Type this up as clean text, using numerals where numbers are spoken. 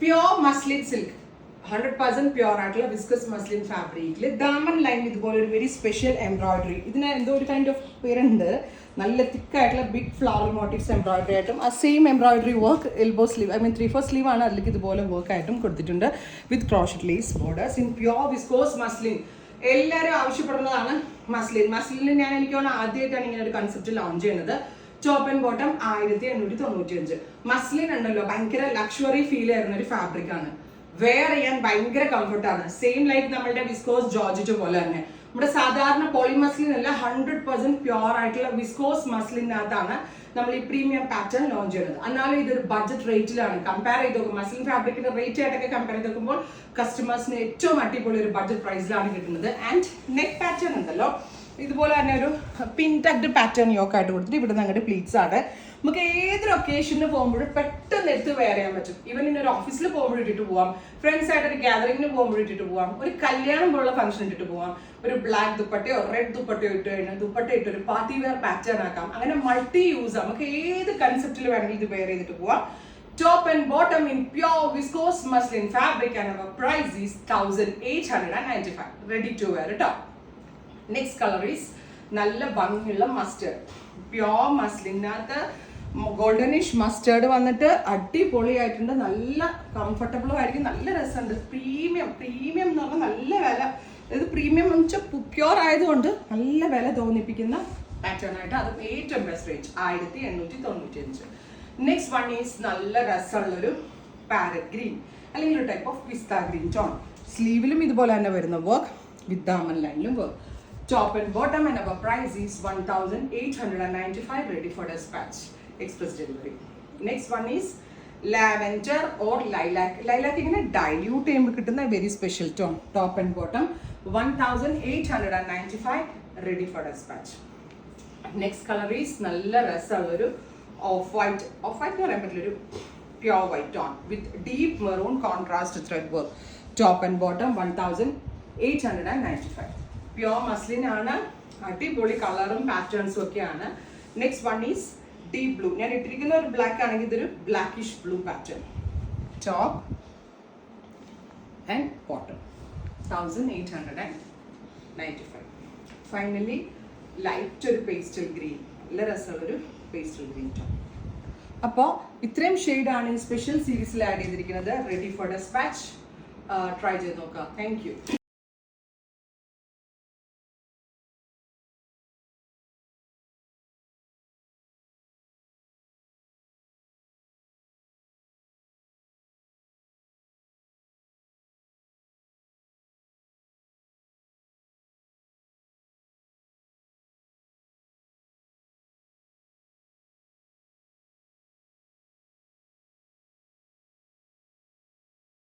Pure muslin silk 100% pure ആയിട്ടുള്ള viscous muslin ഫാബ്രിക്കിൽ diamond line ഇതുപോലെ ഒരു വെരി സ്പെഷ്യൽ എംബ്രോയിഡറി. ഇതിന് എന്തോ ഒരു കൈൻഡ് ഓഫ് പേരുണ്ട്. നല്ല തിക്കായിട്ടുള്ള ബിഗ് ഫ്ലവർ മോട്ടീവ്സ് എംബ്രോയിഡറി ആയിട്ടും ആ same embroidery work elbow sleeve 3/4 sleeve ആണ്. അതിലേക്ക് ഇതുപോലെ വർക്ക് ആയിട്ടും കൊടുത്തിട്ടുണ്ട് with crochet lace borders in pure viscose muslin. എല്ലാവരും ആവശ്യപ്പെടുന്നതാണ് മസ്ലിനിൽ ഞാൻ എനിക്ക് തോന്നുന്നു ആദ്യമായിട്ടാണ് ഇങ്ങനെ ഒരു കൺസെപ്റ്റ് ലോഞ്ച് ചെയ്യുന്നത്. Top and bottom 1895. മസ്ലിൻ ഉണ്ടല്ലോ ഭയങ്കര ലക്ഷറി ഫീൽ ആയിരുന്ന ഒരു ഫാബ്രിക് ആണ്. വെയർ ചെയ്യാൻ ഭയങ്കര കംഫർട്ടാണ്. സെയിം ലൈക്ക് നമ്മളുടെ വിസ്കോസ് ജോർജറ്റ് പോലെ തന്നെ. നമ്മുടെ സാധാരണ പോളിമസ്ലിൻ അല്ല, 100% പ്യോർ ആയിട്ടുള്ള വിസ്കോസ് മസ്ലിനകത്താണ് നമ്മൾ ഈ പ്രീമിയം പാറ്റേൺ ലോഞ്ച് ചെയ്യുന്നത്. എന്നാലും ഇതൊരു ബഡ്ജറ്റ് റേറ്റിലാണ്. കമ്പയർ ചെയ്ത് നോക്കും മസ്ലിൻ ഫാബ്രിക്കിന്റെ റേറ്റ് ആയിട്ടൊക്കെ കമ്പയർ ചെയ്ത് നോക്കുമ്പോൾ കസ്റ്റമേഴ്സിന് ഏറ്റവും അടിപൊളി ഒരു ബഡ്ജറ്റ് പ്രൈസിലാണ് കിട്ടുന്നത്. ആൻഡ് നെക്ക് പാറ്റേൺ ഉണ്ടല്ലോ ഇതുപോലെ തന്നെ ഒരു പിൻ ടക്ഡ് പാറ്റേൺ യോക്കായിട്ട് കൊടുത്തിട്ട് ഇവിടെ നിന്ന് അങ്ങോട്ട് പ്ലീറ്റ്സ് ആണ്. നമുക്ക് ഏതൊരു ഒക്കേഷന് പോകുമ്പോഴും പെട്ടെന്ന് എടുത്ത് വെയർ ചെയ്യാൻ പറ്റും. ഈവൻ ഇന്നൊരു ഓഫീസിൽ പോകുമ്പോൾ ഇട്ടിട്ട് പോവാം, ഫ്രണ്ട്സ് ആയിട്ട് ഒരു ഗ്യാതറിംഗിന് പോകുമ്പോൾ ഇട്ടിട്ട് പോവാം, ഒരു കല്യാണം പോലുള്ള ഫംഗ്ഷൻ ഇട്ടിട്ട് പോവാം, ഒരു ബ്ലാക്ക് ദുപ്പട്ടയോ റെഡ് ദുപ്പട്ടയോ ഇട്ട് കഴിഞ്ഞാൽ ദുപ്പട്ട ഇട്ട് ഒരു പാർട്ടി വെയർ പാറ്റേൺ ആക്കാം. അങ്ങനെ മൾട്ടി യൂസ് നമുക്ക് ഏത് കൺസെപ്റ്റിൽ വേണമെങ്കിൽ ഇത് വെയർ ചെയ്തിട്ട് പോവാം. Top and bottom in pure viscose muslin fabric and our price is 1895. Ready to wear it up. Next colour is നല്ല ഭംഗിയുള്ള മസ്റ്റേർഡ്. പ്യോർ മസ്ലിനകത്ത് ഗോൾഡനിഷ് മസ്റ്റേർഡ് വന്നിട്ട് അടിപൊളിയായിട്ടുണ്ട്. നല്ല കംഫർട്ടബിളും ആയിരിക്കും, നല്ല രസമുണ്ട്. പ്രീമിയം എന്ന് പറഞ്ഞാൽ നല്ല വില. ഇത് പ്രീമിയം എന്ന് വെച്ചാൽ പ്യോർ ആയതുകൊണ്ട് നല്ല വില തോന്നിപ്പിക്കുന്ന പാറ്റേൺ ആയിട്ട്. അത് ഏറ്റവും best range 1895. Next one is നല്ല രസമുള്ളൊരു പാരറ്റ് ഗ്രീൻ അല്ലെങ്കിൽ ഒരു type of pista green tone. സ്ലീവിലും ഇതുപോലെ തന്നെ വരുന്ന വർക്ക് വിത്ത് ദാമൻ ലൈനിലും work. Top and bottom and our price is 1895. Ready for dispatch, express delivery. Next one is lavender or lilac. Lilac ഇങ്ങനെ dilute ചെയ്യുമ്പോൾ കിട്ടുന്ന very special tone. Top and bottom 1895. Ready for dispatch. Next color is നല്ല രസമുള്ളൊരു of white എന്ന് പറയാൻ പറ്റില്ല, ഒരു pure white tone with deep maroon contrast thread work. Top and bottom 1895. Pure muslin ആണ്. അടിപൊളി കളറും പാറ്റേൺസും ഒക്കെയാണ്. Next one is deep blue. ഞാൻ ഇട്ടിരിക്കുന്ന ഒരു ബ്ലാക്ക് ആണെങ്കിൽ ഇതൊരു blackish blue pattern. Top and bottom 1895. Finally light ഒരു പേസ്റ്റൽ ഗ്രീൻ, നല്ല രസമുള്ളൊരു പേസ്റ്റൽ ഗ്രീൻ ടോപ്പ്. അപ്പോൾ ഇത്രയും ഷെയ്ഡാണ് ഈ സ്പെഷ്യൽ സീരീസിൽ ആഡ് ചെയ്തിരിക്കുന്നത്. Ready for dispatch. ട്രൈ ചെയ്ത് നോക്കാം. Thank you.